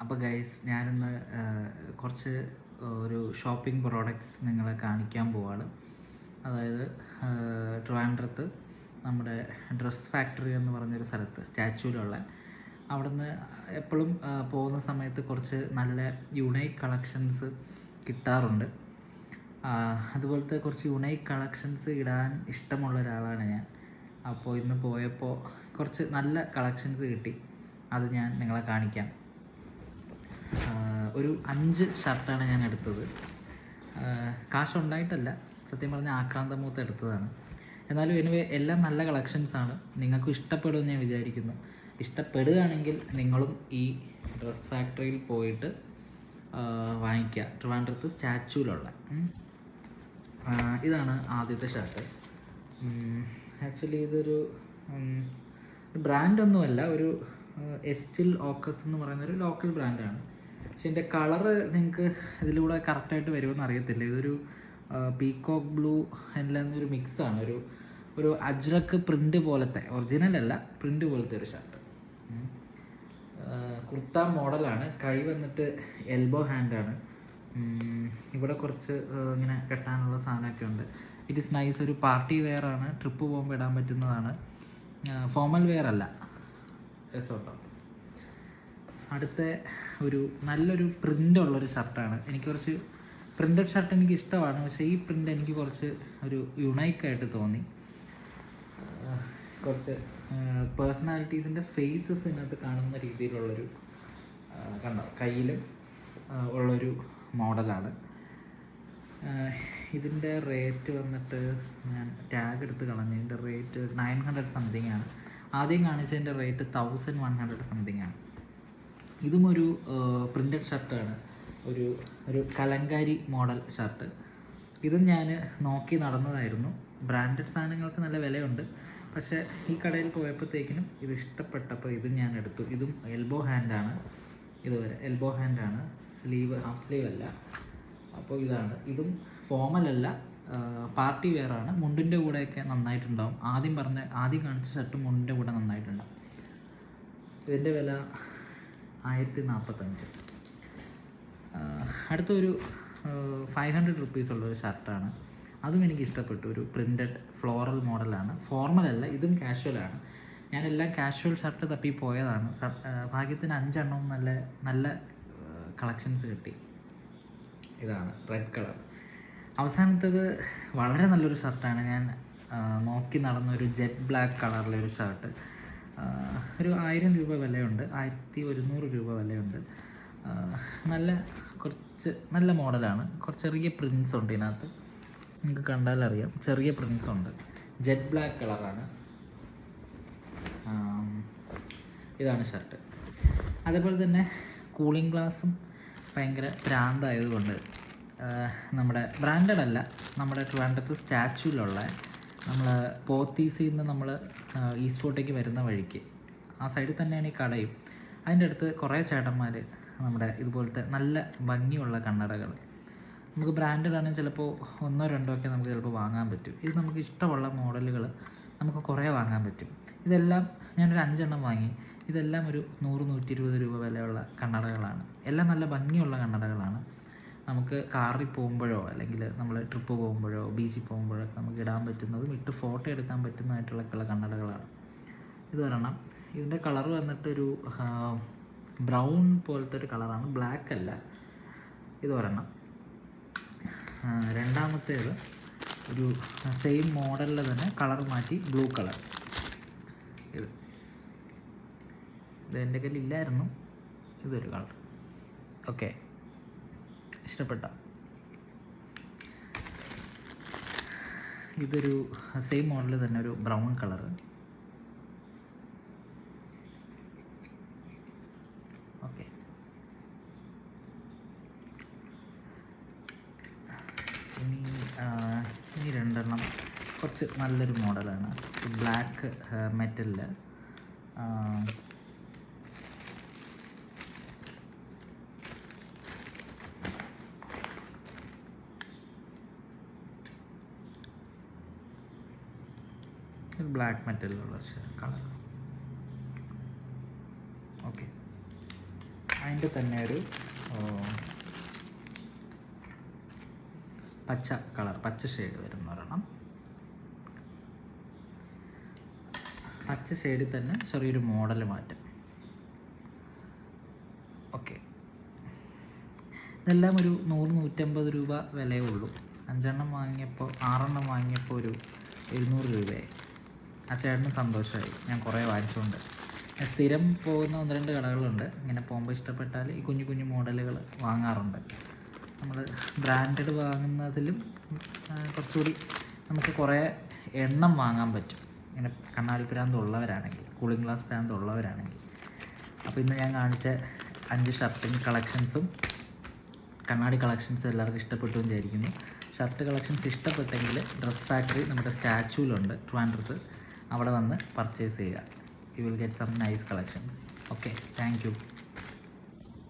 അപ്പോൾ ഗൈസ് ഞാനിന്ന് കുറച്ച് ഒരു ഷോപ്പിംഗ് പ്രോഡക്റ്റ്സ് നിങ്ങളെ കാണിക്കാൻ പോവാണ്. അതായത് ട്രിവാൻഡ്രത്ത് നമ്മുടെ ഡ്രസ് ഫാക്ടറി എന്ന് പറഞ്ഞൊരു സ്ഥലത്ത് സ്റ്റാച്യൂലുള്ള അവിടുന്ന് എപ്പോഴും പോകുന്ന സമയത്ത് കുറച്ച് നല്ല യുണൈക്ക് കളക്ഷൻസ് കിട്ടാറുണ്ട്. അതുപോലത്തെ കുറച്ച് യുണൈക്ക് കളക്ഷൻസ് ഇടാൻ ഇഷ്ടമുള്ള ഒരാളാണ് ഞാൻ. അപ്പോൾ ഇന്ന് പോയപ്പോൾ കുറച്ച് നല്ല കളക്ഷൻസ് കിട്ടി. അത് ഞാൻ നിങ്ങളെ കാണിക്കാം. ഒരു 5 ഷർട്ടാണ് ഞാൻ എടുത്തത്. കാശുണ്ടായിട്ടല്ല, സത്യം പറഞ്ഞാൽ ആക്രാന്തമൂത്ത് എടുത്തതാണ്. എന്നാലും എനിവേ എല്ലാം നല്ല കളക്ഷൻസാണ്. നിങ്ങൾക്കും ഇഷ്ടപ്പെടുമെന്ന് ഞാൻ വിചാരിക്കുന്നു. ഇഷ്ടപ്പെടുകയാണെങ്കിൽ നിങ്ങളും ഈ ഡ്രസ് ഫാക്ടറിയിൽ പോയിട്ട് വാങ്ങിക്കുക. ട്രിവാൻഡ്രത്ത് സ്റ്റാച്യൂലുള്ള ഇതാണ് ആദ്യത്തെ ഷർട്ട്. ആക്ച്വലി ഇതൊരു ബ്രാൻഡൊന്നുമല്ല, ഒരു എസ്റ്റിൽ ഓക്കസ് എന്ന് പറയുന്നൊരു ലോക്കൽ ബ്രാൻഡാണ്. പക്ഷെ എൻ്റെ കളറ് നിങ്ങൾക്ക് ഇതിലൂടെ കറക്റ്റായിട്ട് വരുമെന്ന് അറിയത്തില്ല. ഇതൊരു പീകോക്ക് ബ്ലൂ എല്ലാം ഒരു മിക്സാണ്. ഒരു അജ്രക്ക് പ്രിൻ്റ് പോലത്തെ, ഒറിജിനൽ അല്ല, പ്രിൻ്റ് പോലത്തെ ഒരു ഷർട്ട്. കുർത്ത മോഡലാണ്. കൈ വന്നിട്ട് എൽബോ ഹാൻഡാണ്. ഇവിടെ കുറച്ച് ഇങ്ങനെ കെട്ടാനുള്ള സാധനമൊക്കെ ഉണ്ട്. It is nice. ഒരു പാർട്ടി വെയർ ആണ്, ട്രിപ്പ് പോകുമ്പോൾ ഇടാൻ പറ്റുന്നതാണ്. ഫോമൽ വെയർ അല്ല. രസമുണ്ടോ? അടുത്ത ഒരു നല്ലൊരു പ്രിൻ്റുള്ളൊരു ഷർട്ടാണ്. എനിക്ക് കുറച്ച് പ്രിൻ്റഡ് ഷർട്ട് എനിക്ക് ഇഷ്ടമാണ്, പക്ഷേ ഈ പ്രിൻ്റ് എനിക്ക് കുറച്ച് ഒരു യുണൈക്കായിട്ട് തോന്നി. കുറച്ച് പേഴ്സണാലിറ്റീസിൻ്റെ ഫേസസ് ഇതിനകത്ത് കാണുന്ന രീതിയിലുള്ളൊരു കണ്ടോ, കയ്യിലും ഉള്ളൊരു മോഡലാണ്. ഇതിൻ്റെ റേറ്റ് വന്നിട്ട് ഞാൻ ടാഗ് എടുത്ത് കളഞ്ഞു. ഇതിൻ്റെ റേറ്റ് 900 സംതിങ് ആണ്. ആദ്യം കാണിച്ചതിൻ്റെ റേറ്റ് 1100 സംതിങ് ആണ്. ഇതും ഒരു പ്രിൻ്റഡ് ഷർട്ടാണ്, ഒരു കലങ്കാരി മോഡൽ ഷർട്ട്. ഇതും ഞാൻ നോക്കി നടന്നതായിരുന്നു. ബ്രാൻഡഡ് സാധനങ്ങൾക്ക് നല്ല വിലയുണ്ട്, പക്ഷേ ഈ കടയിൽ പോയപ്പോഴത്തേക്കിനും ഇത് ഇഷ്ടപ്പെട്ടപ്പോൾ ഇത് ഞാൻ എടുത്തു. ഇതും എൽബോ ഹാൻഡാണ്. ഇതുവരെ എൽബോ ഹാൻഡാണ്, സ്ലീവ് ഹാഫ് സ്ലീവ് അല്ല. അപ്പോൾ ഇതാണ്. ഇതും ഫോമലല്ല, പാർട്ടി വെയറാണ്. മുണ്ടിൻ്റെ കൂടെയൊക്കെ നന്നായിട്ടുണ്ടാവും. ആദ്യം കാണിച്ച ഷർട്ട് മുണ്ടിൻ്റെ കൂടെ നന്നായിട്ടുണ്ടാവും. ഇതിൻ്റെ വില 1045. അടുത്തൊരു 500 റുപ്പീസ് ഉള്ളൊരു ഷർട്ടാണ്. അതും എനിക്ക് ഇഷ്ടപ്പെട്ടു. ഒരു പ്രിൻ്റഡ് ഫ്ലോറൽ മോഡലാണ്. ഫോർമലല്ല, ഇതും കാഷ്വലാണ്. ഞാനെല്ലാം കാഷ്വൽ ഷർട്ട് തപ്പി പോയതാണ്. ഭാഗ്യത്തിന് 5 എണ്ണവും നല്ല കളക്ഷൻസ് കിട്ടി. ഇതാണ് റെഡ് കളർ. അവസാനത്തേത് വളരെ നല്ലൊരു ഷർട്ടാണ്. ഞാൻ നോക്കി നടന്നൊരു ജെറ്റ് ബ്ലാക്ക് കളറിലൊരു ഷർട്ട്. ഒരു 1000 രൂപ വിലയുണ്ട്, 1100 രൂപ വിലയുണ്ട്. കുറച്ച് നല്ല മോഡലാണ്. കുറച്ച് ചെറിയ പ്രിൻസ് ഉണ്ട് ഇതിനകത്ത്, നിങ്ങൾക്ക് കണ്ടാലറിയാം. ചെറിയ പ്രിൻസ് ഉണ്ട്. ജെറ്റ് ബ്ലാക്ക് കളറാണ്. ഇതാണ് ഷർട്ട്. അതേപോലെ തന്നെ കൂളിംഗ് ഗ്ലാസും ഭയങ്കര ഭ്രാന്തായതുകൊണ്ട് നമ്മുടെ ബ്രാൻഡഡ് അല്ല, നമ്മുടെ ട്രിവാൻഡ്രത്ത് സ്റ്റാച്യൂലുള്ള നമ്മൾ പോത്തീസിൽ നിന്ന് നമ്മൾ ഈസ്റ്റ്പോർട്ടേക്ക് വരുന്ന വഴിക്ക് ആ സൈഡിൽ തന്നെയാണ് ഈ കടയും. അതിൻ്റെ അടുത്ത് കുറേ ചേട്ടന്മാർ നമ്മുടെ ഇതുപോലത്തെ നല്ല ഭംഗിയുള്ള കണ്ണടകൾ, നമുക്ക് ബ്രാൻഡഡ് ആണെങ്കിൽ ചിലപ്പോൾ 1 2 ഒക്കെ നമുക്ക് ചിലപ്പോൾ വാങ്ങാൻ പറ്റും. ഇത് നമുക്ക് ഇഷ്ടമുള്ള മോഡലുകൾ നമുക്ക് കുറേ വാങ്ങാൻ പറ്റും. ഇതെല്ലാം ഞാനൊരു 5 എണ്ണം വാങ്ങി. ഇതെല്ലാം ഒരു 100-120 രൂപ വിലയുള്ള കണ്ണടകളാണ്. എല്ലാം നല്ല ഭംഗിയുള്ള കണ്ണടകളാണ്. നമുക്ക് കാറിൽ പോകുമ്പോഴോ അല്ലെങ്കിൽ നമ്മൾ ട്രിപ്പ് പോകുമ്പോഴോ ബീച്ചിൽ പോകുമ്പോഴോ നമുക്ക് ഇടാൻ പറ്റുന്നതും ഇട്ട് ഫോട്ടോ എടുക്കാൻ പറ്റുന്നതായിട്ടുള്ള കണ്ണടകളാണ്. ഇത് ഒരെണ്ണം. ഇതിൻ്റെ കളർ വന്നിട്ടൊരു ബ്രൗൺ പോലത്തെ ഒരു കളറാണ്, ബ്ലാക്ക് അല്ല. ഇത് ഒരെണ്ണം. രണ്ടാമത്തേത് ഒരു സെയിം മോഡലിൽ തന്നെ കളർ മാറ്റി ബ്ലൂ കളർ. ഇത് എൻ്റെ കയ്യിലില്ലായിരുന്നു. ഇതൊരു കളർ. ഓക്കെ, ഇഷ്ടപ്പെട്ട. ഇതൊരു സെയിം മോഡൽ തന്നെ ഒരു ബ്രൗൺ കളറ്. ഓക്കെ, ഇനി 2 എണ്ണം കുറച്ച് നല്ലൊരു മോഡലാണ്. ബ്ലാക്ക് മെറ്റലിൽ ബ്ലാക്ക് മെറ്റലിലുള്ള കളർ. ഓക്കെ, അതിൻ്റെ തന്നെ ഒരു പച്ച കളർ, പച്ച ഷെയ്ഡ് വരുന്ന ഒരെണ്ണം. പച്ച ഷെയ്ഡിൽ തന്നെ ചെറിയൊരു മോഡൽ മാറ്റം. ഓക്കെ, ഇതെല്ലാം ഒരു 100-150 രൂപ വിലയേ ഉള്ളൂ. 5 എണ്ണം വാങ്ങിയപ്പോൾ 6 എണ്ണം വാങ്ങിയപ്പോൾ ഒരു 700 രൂപയായി. ആ ചേട്ടന് സന്തോഷമായി, ഞാൻ കുറേ വാങ്ങിച്ചുകൊണ്ട്. സ്ഥിരം പോകുന്ന 1-2 കടകളുണ്ട്, ഇങ്ങനെ പോകുമ്പോൾ ഇഷ്ടപ്പെട്ടാൽ ഈ കുഞ്ഞു കുഞ്ഞു മോഡലുകൾ വാങ്ങാറുണ്ട്. നമ്മൾ ബ്രാൻഡഡ് വാങ്ങുന്നതിലും കുറച്ചുകൂടി നമുക്ക് കുറേ എണ്ണം വാങ്ങാൻ പറ്റും, ഇങ്ങനെ കണ്ണാടി ഭ്രാന്ത് ഉള്ളവരാണെങ്കിൽ, കൂളിംഗ് ഗ്ലാസ് ഭ്രാന്ത് ഉള്ളവരാണെങ്കിൽ. അപ്പോൾ ഇന്ന് ഞാൻ കാണിച്ച 5 ഷർട്ടിങ് കളക്ഷൻസും കണ്ണാടി കളക്ഷൻസും എല്ലാവർക്കും ഇഷ്ടപ്പെട്ടു എന്ന് വിചാരിക്കുന്നു. ഷർട്ട് കളക്ഷൻസ് ഇഷ്ടപ്പെട്ടെങ്കിൽ ഡ്രസ് ഫാക്ടറി നമ്മുടെ സ്റ്റാച്യൂലുണ്ട് ട്രിവാൻഡ്രത്ത്, അവിടെ വന്ന് പർച്ചേസ് ചെയ്യുക. You will get some nice collections. Okay, thank U.